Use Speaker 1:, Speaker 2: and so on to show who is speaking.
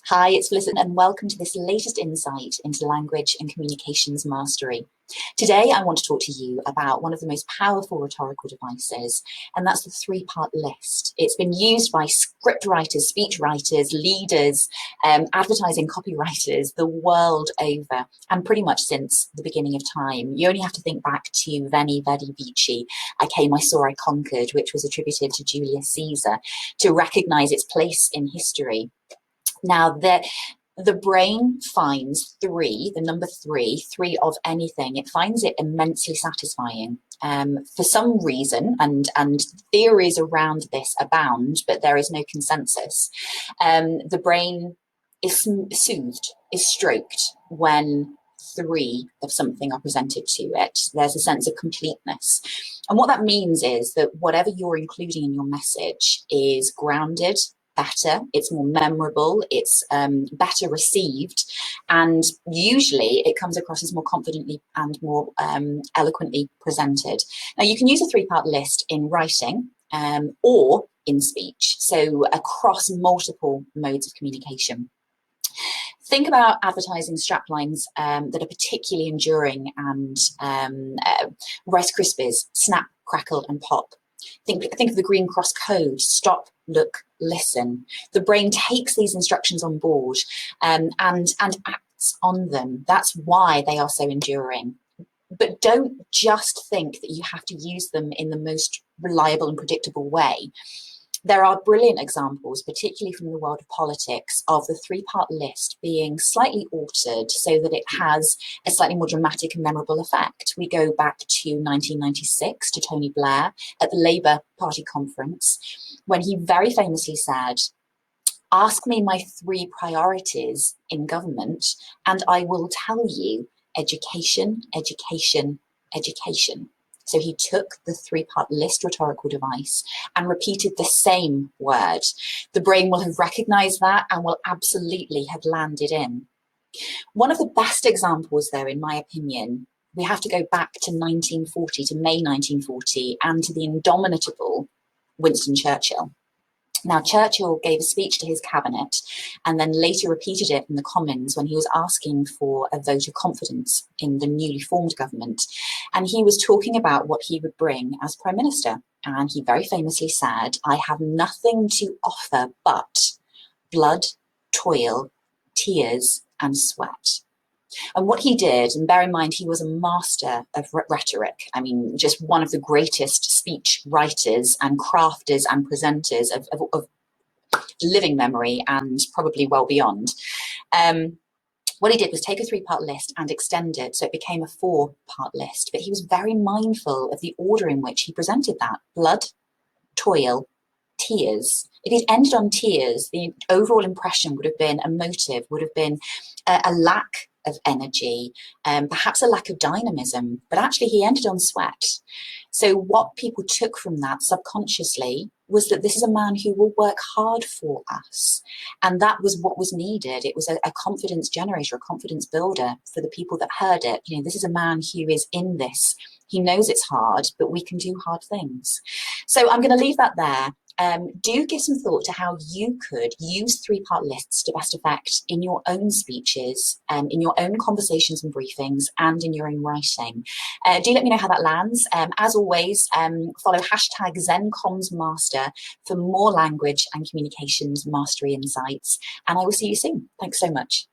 Speaker 1: Hi, it's Felicity, and welcome to this latest insight into language and communications mastery. Today, I want to talk to you about one of the most powerful rhetorical devices, and that's the three-part list. It's been used by script writers, speech writers, leaders, advertising copywriters the world over, and pretty much since the beginning of time. You only have to think back to Veni, Vidi, Vici, I came, I saw, I conquered, which was attributed to Julius Caesar, to recognize its place in history. Now, the brain finds the number three of anything. It finds it immensely satisfying. For some reason, and theories around this abound, but there is no consensus. The brain is soothed, is stroked when three of something are presented to it. There's a sense of completeness. And what that means is that whatever you're including in your message is grounded, better, it's more memorable, it's better received, and usually it comes across as more confidently and more eloquently presented. Now, you can use a three-part list in writing or in speech, so across multiple modes of communication. Think about advertising straplines that are particularly enduring and Rice Krispies, snap, crackle, and pop. Think of the Green Cross Code, stop, look, listen. The brain takes these instructions on board and acts on them. That's why they are so enduring. But don't just think that you have to use them in the most reliable and predictable way. There are brilliant examples, particularly from the world of politics, of the three-part list being slightly altered so that it has a slightly more dramatic and memorable effect. We go back to 1996 to Tony Blair at the Labour Party conference, when he very famously said, "Ask me my three priorities in government, and I will tell you education, education, education." So he took the three-part list rhetorical device and repeated the same word. The brain will have recognized that and will absolutely have landed in. One of the best examples, though, in my opinion, we have to go back to 1940, to May 1940, and to the indomitable Winston Churchill. Now, Churchill gave a speech to his cabinet and then later repeated it in the Commons when he was asking for a vote of confidence in the newly formed government. And he was talking about what he would bring as Prime Minister. And he very famously said, "I have nothing to offer but blood, toil, tears, and sweat." And what he did, and bear in mind, he was a master of rhetoric. I mean, just one of the greatest speech writers and crafters and presenters of living memory and probably well beyond. What he did was take a three-part list and extend it so it became a four-part list. But he was very mindful of the order in which he presented that. Blood, toil, tears. If he'd ended on tears, the overall impression would have been emotive, would have been a lack of energy, perhaps a lack of dynamism, but actually he ended on sweat. So what people took from that subconsciously was that this is a man who will work hard for us. And that was what was needed. It was a confidence generator, a confidence builder for the people that heard it. You know, this is a man who is in this. He knows it's hard, but we can do hard things. So I'm going to leave that there. Do give some thought to how you could use three-part lists to best effect in your own speeches, in your own conversations and briefings, and in your own writing. Do let me know how that lands. As always, follow hashtag ZenCommsMaster for more language and communications mastery insights. And I will see you soon. Thanks so much.